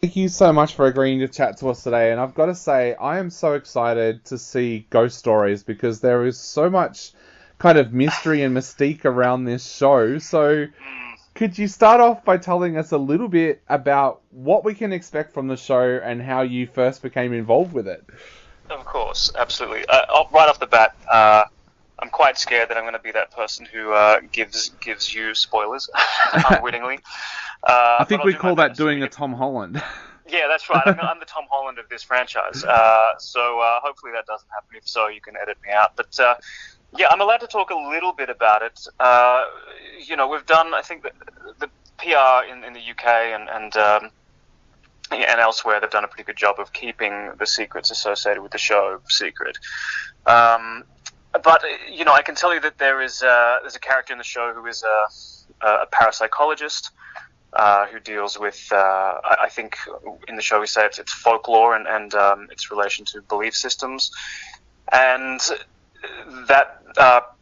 Thank you so much for agreeing to chat to us today. And I've got to say, I am so excited to see Ghost Stories because there is so much kind of mystery and mystique around this show. So could you start off by telling us a little bit about what we can expect from the show and how you first became involved with it? Of course, absolutely. Right off the bat, I'm quite scared that I'm going to be that person who gives you spoilers unwittingly. I think we call that doing a Tom Holland. Yeah, that's right. I'm the Tom Holland of this franchise. So hopefully that doesn't happen. If so, you can edit me out. But yeah, I'm allowed to talk a little bit about it. We've done, I think, the PR in the UK and elsewhere, they've done a pretty good job of keeping the secrets associated with the show secret. But I can tell you that there's a character in the show who is a parapsychologist who deals with, I think in the show we say it's folklore and its relation to belief systems. And that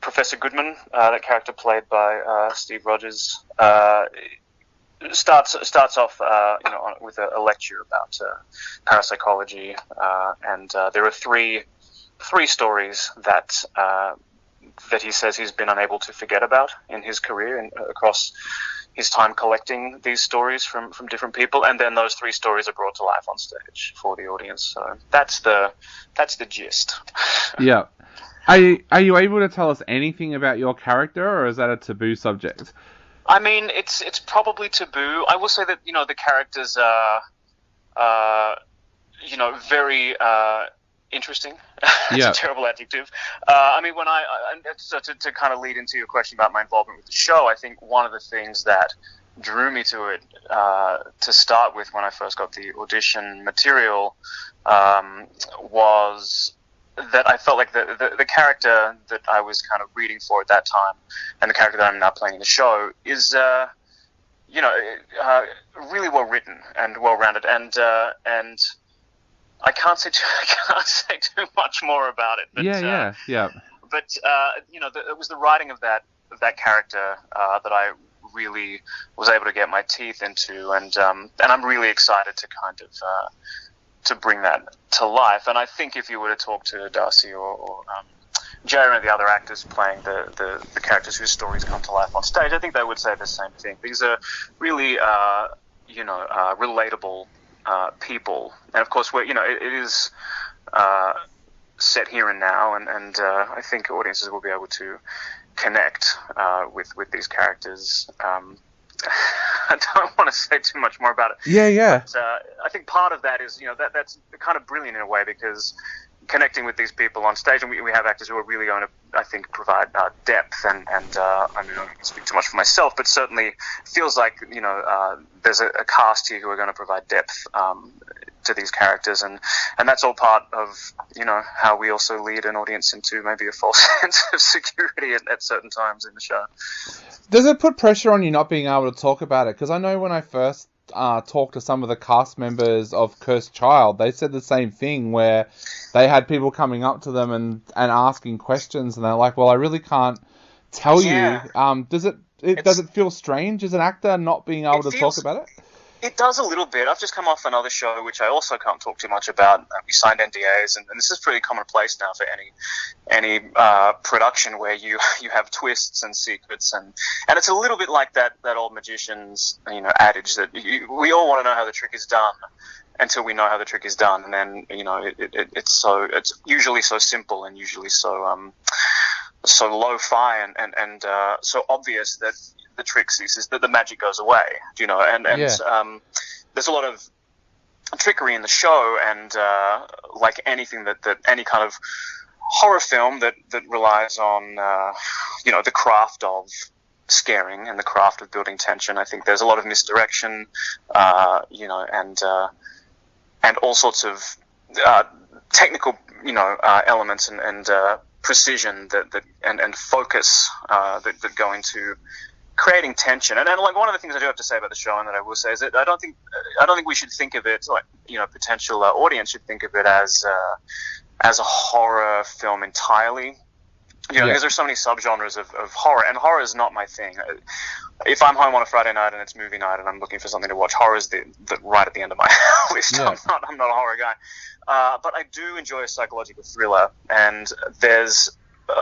Professor Goodman, that character played by Steve Rogers, starts off with a lecture about parapsychology, and there are three stories that he says he's been unable to forget about in his career and across his time collecting these stories from different people, and then those three stories are brought to life on stage for the audience. So that's the gist. Yeah. Are you able to tell us anything about your character, or is that a taboo subject? I mean, it's probably taboo. I will say that the characters are very interesting. It's a terrible adjective. I mean, to kind of lead into your question about my involvement with the show, I think one of the things that drew me to it to start with when I first got the audition material was that I felt like the character that I was kind of reading for at that time and the character that I'm now playing in the show is really well written and well rounded, and I can't say too much more about it. But, yeah. But it was the writing of that character that I really was able to get my teeth into, and I'm really excited to kind of to bring that to life. And I think if you were to talk to Darcy or Jerry and the other actors playing the characters whose stories come to life on stage, I think they would say the same thing. These are really relatable people, and of course it is set here and now, and I think audiences will be able to connect with these characters. I don't want to say too much more about it. Yeah. But, I think part of that is that's kind of brilliant in a way, because connecting with these people on stage, and we have actors who are really going to, I think, provide depth, and I mean, I don't speak too much for myself, but certainly feels like there's a cast here who are going to provide depth to these characters, and that's all part of how we also lead an audience into maybe a false sense of security at certain times in the show. Does it put pressure on you not being able to talk about it? Because I know when I first talked to some of the cast members of Cursed Child, they said the same thing, where they had people coming up to them and asking questions, and they're like, well, I really can't tell you. Does it feel strange as an actor not being able to talk about it? It does a little bit. I've just come off another show, which I also can't talk too much about. We signed NDAs, and this is pretty commonplace now for any production where you have twists and secrets, and it's a little bit like that old magician's adage that we all want to know how the trick is done until we know how the trick is done, and then it's usually so simple and usually so lo-fi and so obvious that the trick ceases, that the magic goes away, and there's a lot of trickery in the show, and like anything that any kind of horror film that relies on the craft of scaring and the craft of building tension, I think there's a lot of misdirection, and all sorts of technical elements and precision and focus that go into creating tension. And like one of the things I do have to say about the show, and that I will say, is that I don't think we should think of it like potential audience should think of it as a horror film entirely. Because there's so many subgenres of horror, and horror is not my thing. If I'm home on a Friday night and it's movie night and I'm looking for something to watch, horror is the right at the end of my twist. Yeah. I'm not a horror guy. But I do enjoy a psychological thriller, and there's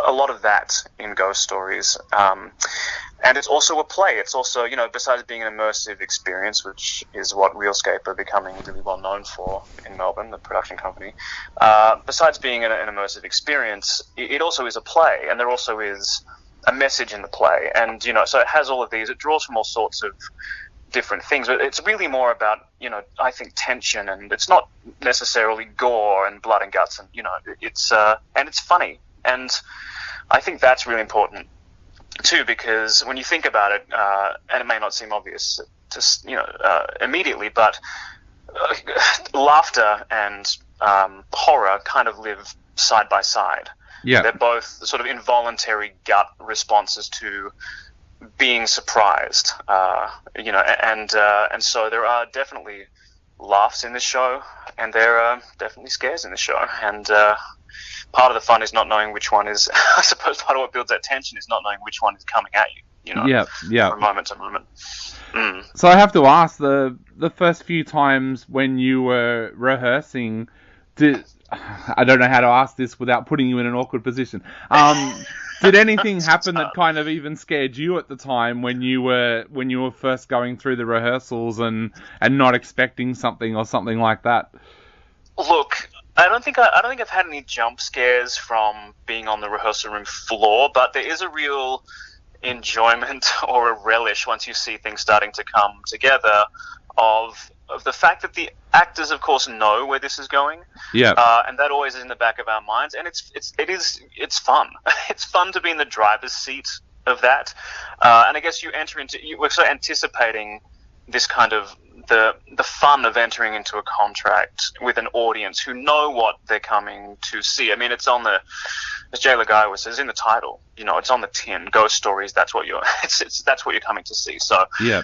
a lot of that in ghost stories. And it's also a play. It's also, besides being an immersive experience, which is what Realscape are becoming really well known for in Melbourne, the production company, besides being an immersive experience, it also is a play, and there also is a message in the play. And, so it has all of these. It draws from all sorts of different things, but it's really more about, I think, tension, and it's not necessarily gore and blood and guts, and, it's funny. And I think that's really important too, because when you think about it, and it may not seem obvious immediately, but laughter and horror kind of live side by side. Yeah. They're both sort of involuntary gut responses to being surprised, and so there are definitely laughs in this show, and there are definitely scares in the show, and part of the fun is not knowing which one is. I suppose part of what builds that tension is not knowing which one is coming at you. From moment to moment. Mm. So I have to ask, the first few times when you were rehearsing, I don't know how to ask this without putting you in an awkward position. Did anything happen that kind of even scared you at the time when you were first going through the rehearsals and not expecting something or something like that? Look, I don't think I've had any jump scares from being on the rehearsal room floor, but there is a real enjoyment or a relish once you see things starting to come together of the fact that the actors, of course, know where this is going. Yeah. And that always is in the back of our minds, and it's fun. It's fun to be in the driver's seat of that. And I guess we're sort of anticipating this kind of the fun of entering into a contract with an audience who know what they're coming to see. I mean, it's on as Jay Lagai says, in the title. It's on the tin. Ghost stories. That's what you're coming to see. So yeah.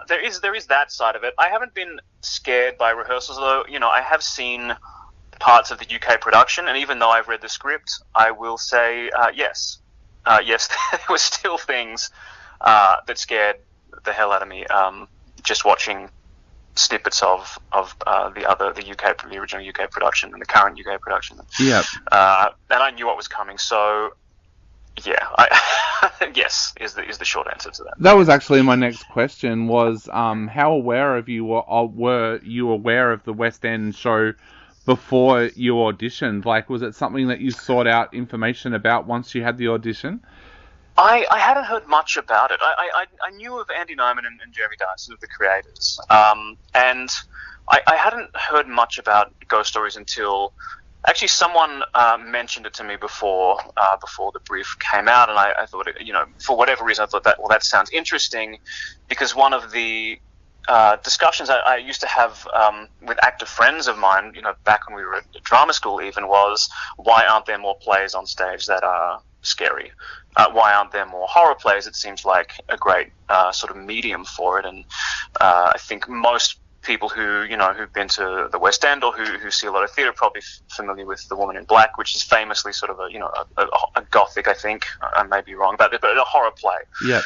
There is that side of it. I haven't been scared by rehearsals, though. I have seen parts of the UK production, and even though I've read the script, I will say yes, there were still things that scared the hell out of me. Just watching snippets of the original UK production and the current UK production. Yeah. And I knew what was coming, so yeah, yes is the short answer to that. That was actually my next question. Was how aware of you were you aware of the West End show before you auditioned? Like, was it something that you sought out information about once you had the audition? I hadn't heard much about it. I knew of Andy Nyman and Jeremy Dyson, the creators, and I hadn't heard much about ghost stories until actually someone mentioned it to me before the brief came out, and I thought, for whatever reason, I thought that sounds interesting, because one of the discussions I used to have with actor friends of mine, back when we were at drama school even, was why aren't there more plays on stage that are scary? Why aren't there more horror plays? It seems like a great sort of medium for it, and I think most people who've been to the West End or who see a lot of theatre are probably familiar with The Woman in Black, which is famously sort of a gothic, I think, I may be wrong about it, but a horror play. Yeah.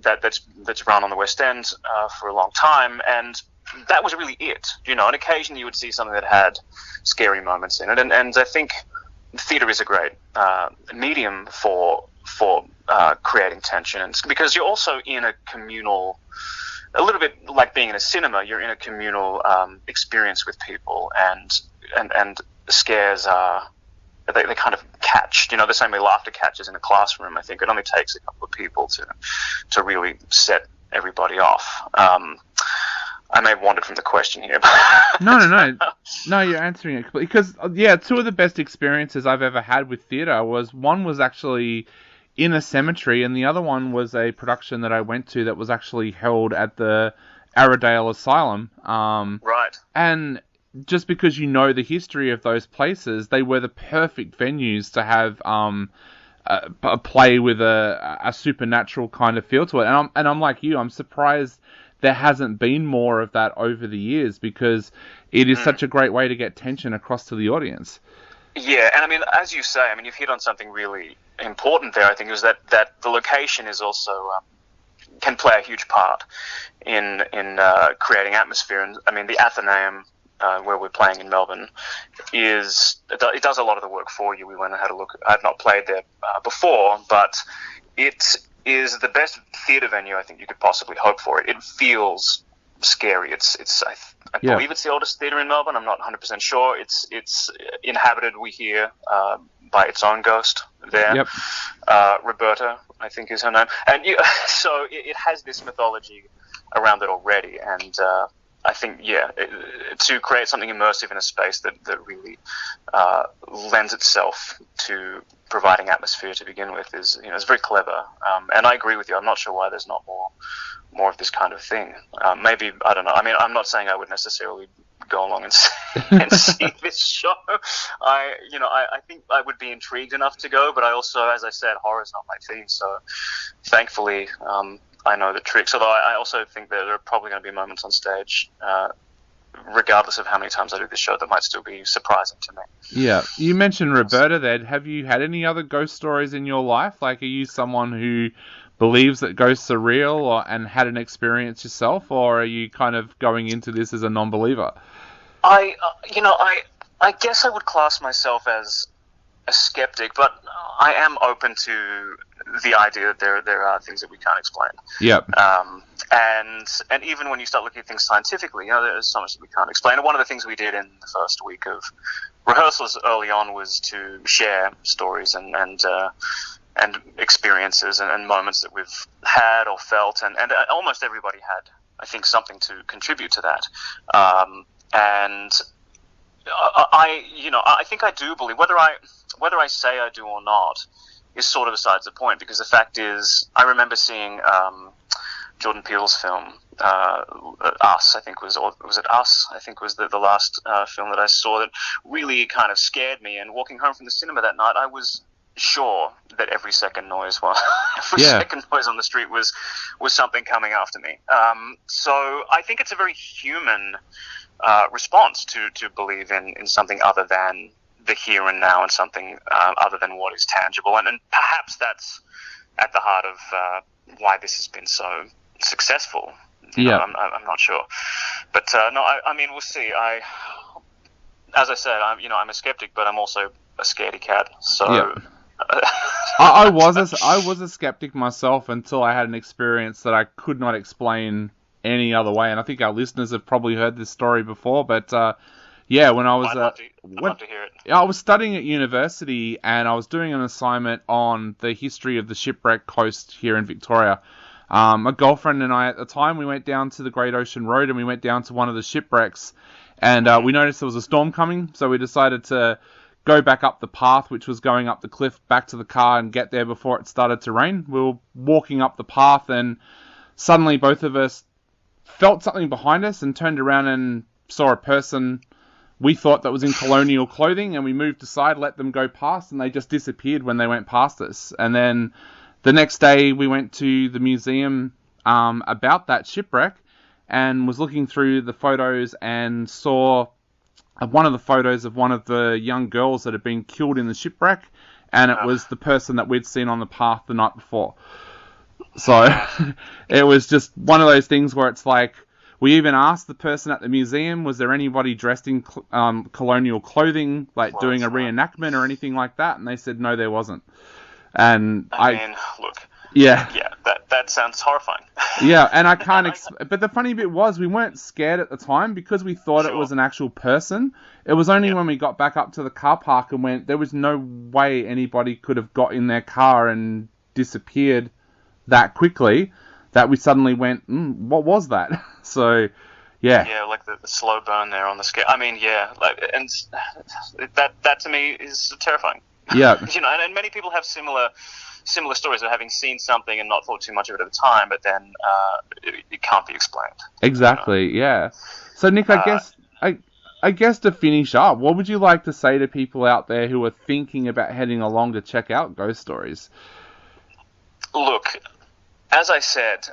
That's run on the West End for a long time, and that was really it. And occasionally you would see something that had scary moments in it, and I think theatre is a great medium for creating tension, and because you're also in a communal, a little bit like being in a cinema, you're in a communal experience with people, and scares are they kind of catch, the same way laughter catches in a classroom. I think it only takes a couple of people to really set everybody off. I may have wandered from the question here. No, you're answering it because two of the best experiences I've ever had with theatre one was actually in a cemetery, and the other one was a production that I went to that was actually held at the Arradale Asylum. Right. And just because the history of those places, they were the perfect venues to have a play with a supernatural kind of feel to it. And I'm like you, I'm surprised there hasn't been more of that over the years, because it is such a great way to get tension across to the audience. Yeah, and I mean, as you say, you've hit on something really important there, I think, is that the location is also can play a huge part in creating atmosphere. And I mean, the Athenaeum where we're playing in Melbourne, it does a lot of the work for you. We went and had a look. I've not played there before, but it is the best theatre venue I think you could possibly hope for. It feels scary. I believe it's the oldest theatre in Melbourne. I'm not 100% sure. It's inhabited, we hear, by its own ghost there. Yep. Roberta, I think is her name. And so it has this mythology around it already. And I think, to create something immersive in a space that really lends itself to providing atmosphere to begin with is very clever. And I agree with you. I'm not sure why there's not more of this kind of thing. Maybe, I don't know. I mean, I'm not saying I would necessarily go along and see this show. I think I would be intrigued enough to go, but I also, as I said, horror's not my theme. So thankfully, I know the tricks. Although I also think that there are probably going to be moments on stage, regardless of how many times I do this show, that might still be surprising to me. Yeah. You mentioned Roberta there. Have you had any other ghost stories in your life? Like, are you someone who believes that ghosts are real and had an experience yourself, or are you kind of going into this as a non-believer? I guess I would class myself as a skeptic, but I am open to the idea that there are things that we can't explain. Yep. And even when you start looking at things scientifically, there's so much that we can't explain. And one of the things we did in the first week of rehearsals early on was to share stories and experiences and moments that we've had or felt, and almost everybody had, I think, something to contribute to that. And I think I do believe, whether I say I do or not is sort of besides the point, because the fact is, I remember seeing Jordan Peele's film, Us, I think was it Us? I think was the last film that I saw that really kind of scared me. And walking home from the cinema that night, I was sure that every second noise second noise on the street was something coming after me. So I think it's a very human response to believe in something other than the here and now and something other than what is tangible. And perhaps that's at the heart of why this has been so successful. I'm not sure. But no, I mean, we'll see. As I said, I'm a skeptic, but I'm also a scaredy cat. So. Yeah. I was a skeptic myself until I had an experience that I could not explain any other way, and I think our listeners have probably heard this story before. But when I was I'd love to hear it. I was studying at university, and I was doing an assignment on the history of the shipwreck coast here in Victoria. My girlfriend and I at the time, we went down to the Great Ocean Road, and we went down to one of the shipwrecks, and we noticed there was a storm coming, so we decided to go back up the path, which was going up the cliff back to the car, and get there before it started to rain. We were walking up the path, and suddenly both of us felt something behind us and turned around and saw a person we thought that was in colonial clothing, and we moved aside, let them go past, and they just disappeared when they went past us. And then the next day we went to the museum about that shipwreck and was looking through the photos and saw one of the photos of one of the young girls that had been killed in the shipwreck, and it was the person that we'd seen on the path the night before. So it was just one of those things where it's like, we even asked the person at the museum, was there anybody dressed in colonial clothing, like doing a reenactment or anything like that? And they said, no, there wasn't. And I mean, look. Yeah, that sounds horrifying. Yeah, and I can't. But the funny bit was, we weren't scared at the time because we thought it was an actual person. It was only when we got back up to the car park and went, there was no way anybody could have got in their car and disappeared that quickly, that we suddenly went, what was that? So, yeah. Yeah, like the slow burn there on the scale. I mean, and that to me is terrifying. Yeah. And many people have similar stories of having seen something and not thought too much of it at the time, but then it can't be explained. Exactly, yeah. So, Nick, I guess to finish up, what would you like to say to people out there who are thinking about heading along to check out ghost stories? Look, as I said,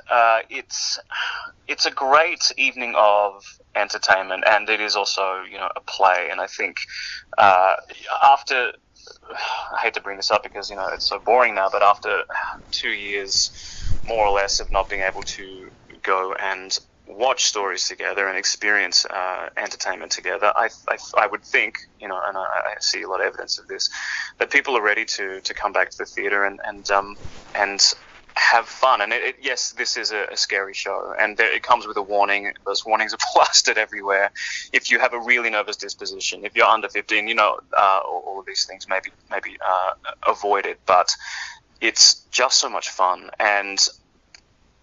it's a great evening of entertainment, and it is also a play. And I think after, I hate to bring this up because it's so boring now, but after 2 years more or less of not being able to go and watch stories together and experience entertainment together, I would think, and I see a lot of evidence of this, that people are ready to come back to the theatre and have fun. And yes, this is a scary show, and it comes with a warning. Those warnings are plastered everywhere. If you have a really nervous disposition, if you're under 15, all of these things maybe avoid it. But it's just so much fun, and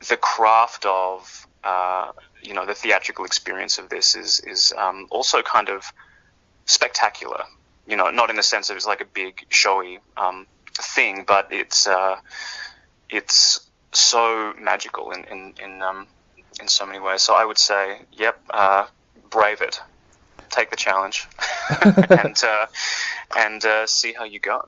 the craft of the theatrical experience of this is also kind of spectacular. Not in the sense of it's like a big showy thing, but it's so magical in so many ways. So I would say, yep, brave it, take the challenge, and see how you go.